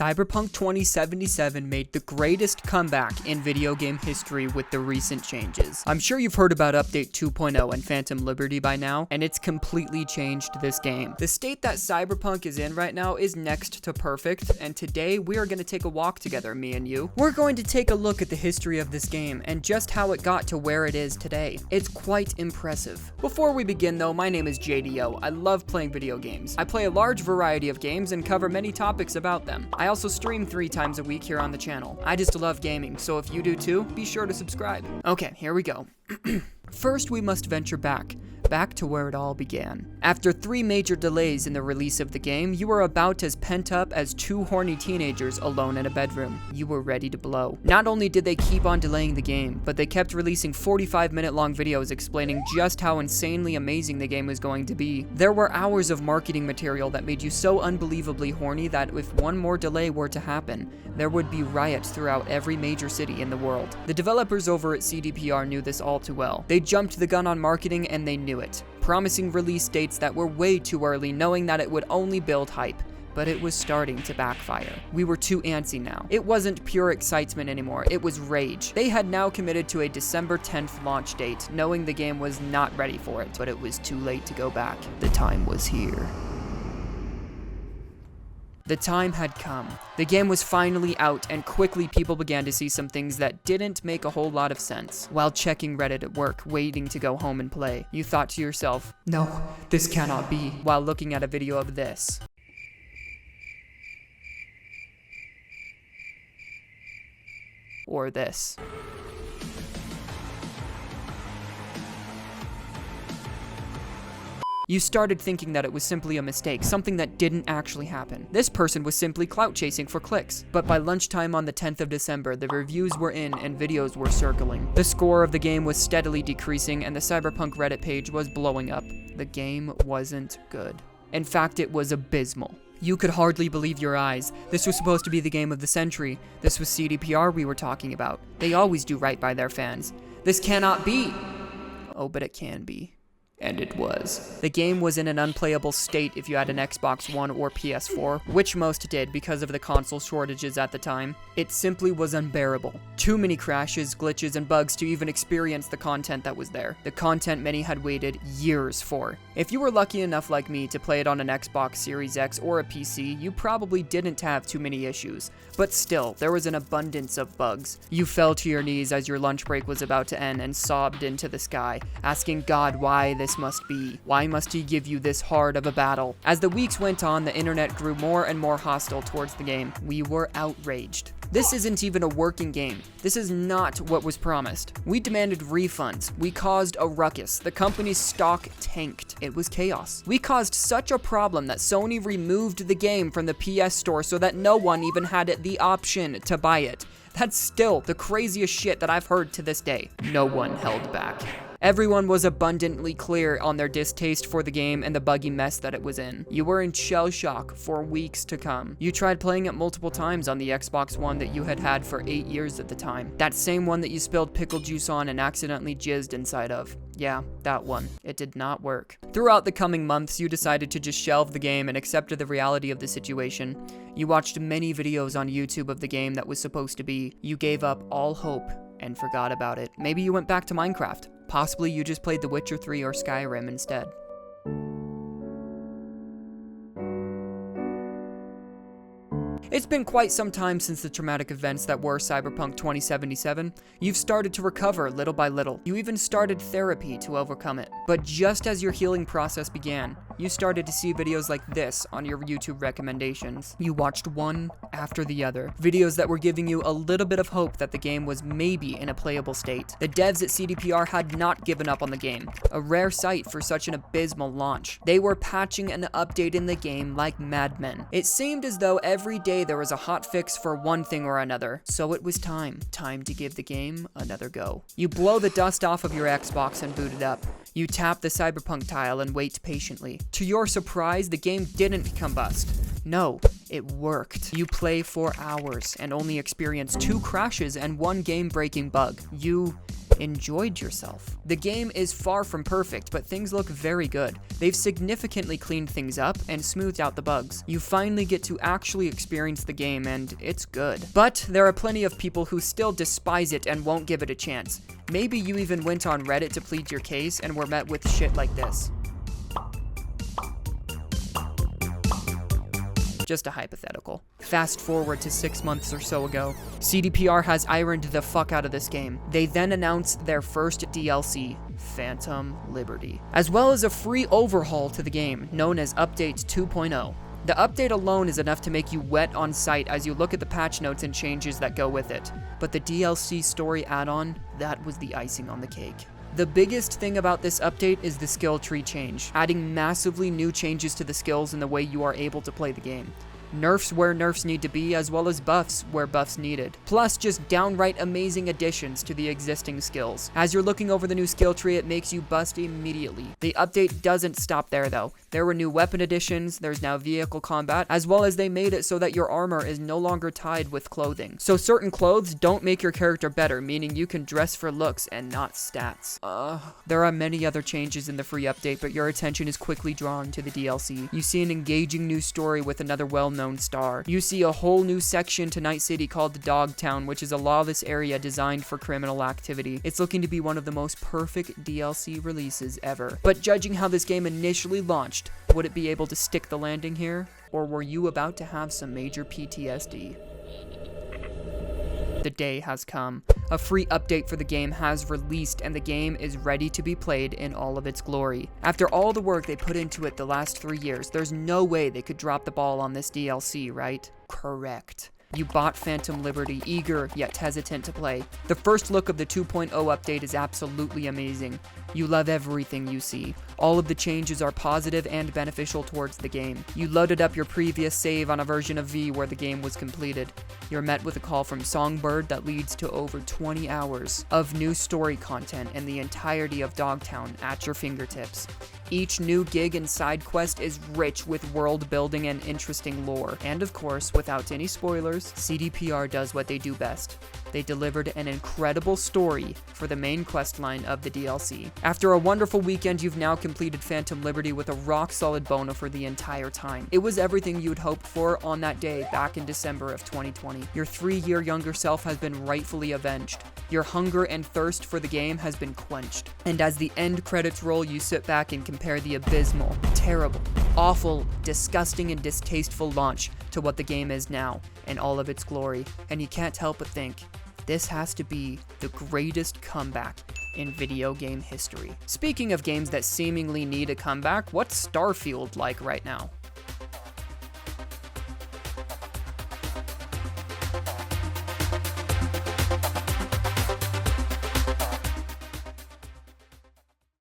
Cyberpunk 2077 made the greatest comeback in video game history with the recent changes. I'm sure you've heard about Update 2.0 and Phantom Liberty by now, and it's completely changed this game. The state that Cyberpunk is in right now is next to perfect, and today we are going to take a walk together, me and you. We're going to take a look at the history of this game and just how it got to where it is today. It's quite impressive. Before we begin though, my name is JDO. I love playing video games. I play a large variety of games and cover many topics about them. I also stream 3 times a week here on the channel. I just love gaming, so if you do too, be sure to subscribe. Okay, here we go. First, we must venture back to where it all began. After 3 major delays in the release of the game, you were about as pent up as 2 horny teenagers alone in a bedroom. You were ready to blow. Not only did they keep on delaying the game, but they kept releasing 45-minute long videos explaining just how insanely amazing the game was going to be. There were hours of marketing material that made you so unbelievably horny that if one more delay were to happen, there would be riots throughout every major city in the world. The developers over at CDPR knew this all too well. They jumped the gun on marketing and they knew it, promising release dates that were way too early, knowing that it would only build hype. But it was starting to backfire. We were too antsy now. It wasn't pure excitement anymore, it was rage. They had now committed to a December 10th launch date, knowing the game was not ready for it, but it was too late to go back. The time was here. The time had come. The game was finally out, and quickly people began to see some things that didn't make a whole lot of sense. While checking Reddit at work, waiting to go home and play, you thought to yourself, "No, this cannot be," while looking at a video of this. Or this. You started thinking that it was simply a mistake, something that didn't actually happen. This person was simply clout chasing for clicks. But by lunchtime on the 10th of December, the reviews were in and videos were circling. The score of the game was steadily decreasing and the Cyberpunk Reddit page was blowing up. The game wasn't good. In fact, it was abysmal. You could hardly believe your eyes. This was supposed to be the game of the century. This was CDPR we were talking about. They always do right by their fans. This cannot be. Oh, but it can be. And it was. The game was in an unplayable state if you had an Xbox One or PS4, which most did because of the console shortages at the time. It simply was unbearable. Too many crashes, glitches, and bugs to even experience the content that was there. The content many had waited years for. If you were lucky enough like me to play it on an Xbox Series X or a PC, you probably didn't have too many issues. But still, there was an abundance of bugs. You fell to your knees as your lunch break was about to end and sobbed into the sky, asking God why this must be. Why must he give you this hard of a battle? As the weeks went on, the internet grew more and more hostile towards the game. We were outraged. This isn't even a working game. This is not what was promised. We demanded refunds. We caused a ruckus. The company's stock tanked. It was chaos. We caused such a problem that Sony removed the game from the PS Store so that no one even had the option to buy it. That's still the craziest shit that I've heard to this day. No one held back. Everyone was abundantly clear on their distaste for the game and the buggy mess that it was in. You were in shell shock for weeks to come. You tried playing it multiple times on the Xbox One that you had had for 8 years at the time. That same one that you spilled pickle juice on and accidentally jizzed inside of. Yeah, that one. It did not work. Throughout the coming months, you decided to just shelve the game and accepted the reality of the situation. You watched many videos on YouTube of the game that was supposed to be. You gave up all hope and forgot about it. Maybe you went back to Minecraft. Possibly you just played The Witcher 3 or Skyrim instead. It's been quite some time since the traumatic events that were Cyberpunk 2077. You've started to recover little by little. You even started therapy to overcome it. But just as your healing process began, you started to see videos like this on your YouTube recommendations. You watched one after the other. Videos that were giving you a little bit of hope that the game was maybe in a playable state. The devs at CDPR had not given up on the game, a rare sight for such an abysmal launch. They were patching and updating the game like madmen. It seemed as though every day there was a hot fix for one thing or another, so it was time to give the game another go. You blow the dust off of your Xbox and boot it up. You tap the Cyberpunk tile and wait patiently. To your surprise, the game didn't combust. No, it worked. You play for hours and only experience 2 crashes and 1 game-breaking bug. You enjoyed yourself. The game is far from perfect, but things look very good. They've significantly cleaned things up and smoothed out the bugs. You finally get to actually experience the game, and it's good. But there are plenty of people who still despise it and won't give it a chance. Maybe you even went on Reddit to plead your case and were met with shit like this. Just a hypothetical. Fast forward to 6 months or so ago, CDPR has ironed the fuck out of this game. They then announced their first DLC, Phantom Liberty, as well as a free overhaul to the game, known as Update 2.0. The update alone is enough to make you wet on sight as you look at the patch notes and changes that go with it. But the DLC story add-on, that was the icing on the cake. The biggest thing about this update is the skill tree change, adding massively new changes to the skills and the way you are able to play the game. Nerfs where nerfs need to be, as well as buffs where buffs needed. Plus, just downright amazing additions to the existing skills. As you're looking over the new skill tree, it makes you bust immediately. The update doesn't stop there though. There were new weapon additions, there's now vehicle combat, as well as they made it so that your armor is no longer tied with clothing. So certain clothes don't make your character better, meaning you can dress for looks and not stats. There are many other changes in the free update, but your attention is quickly drawn to the DLC. You see an engaging new story with another well-known star. You see a whole new section to Night City called the Dogtown, which is a lawless area designed for criminal activity. It's looking to be one of the most perfect DLC releases ever. But judging how this game initially launched, would it be able to stick the landing here? Or were you about to have some major PTSD? The day has come. A free update for the game has released, and the game is ready to be played in all of its glory. After all the work they put into it the last 3 years, there's no way they could drop the ball on this DLC, right? Correct. You bought Phantom Liberty, eager yet hesitant to play. The first look of the 2.0 update is absolutely amazing. You love everything you see. All of the changes are positive and beneficial towards the game. You loaded up your previous save on a version of V where the game was completed. You're met with a call from Songbird that leads to over 20 hours of new story content and the entirety of Dogtown at your fingertips. Each new gig and side quest is rich with world building and interesting lore. And of course, without any spoilers, CDPR does what they do best. They delivered an incredible story for the main questline of the DLC. After a wonderful weekend, you've now completed Phantom Liberty with a rock-solid bono for the entire time. It was everything you'd hoped for on that day back in December of 2020. Your 3-year younger self has been rightfully avenged. Your hunger and thirst for the game has been quenched. And as the end credits roll, you sit back and compare the abysmal, terrible, awful, disgusting, and distasteful launch to what the game is now in all of its glory. And you can't help but think, this has to be the greatest comeback in video game history. Speaking of games that seemingly need a comeback, what's Starfield like right now?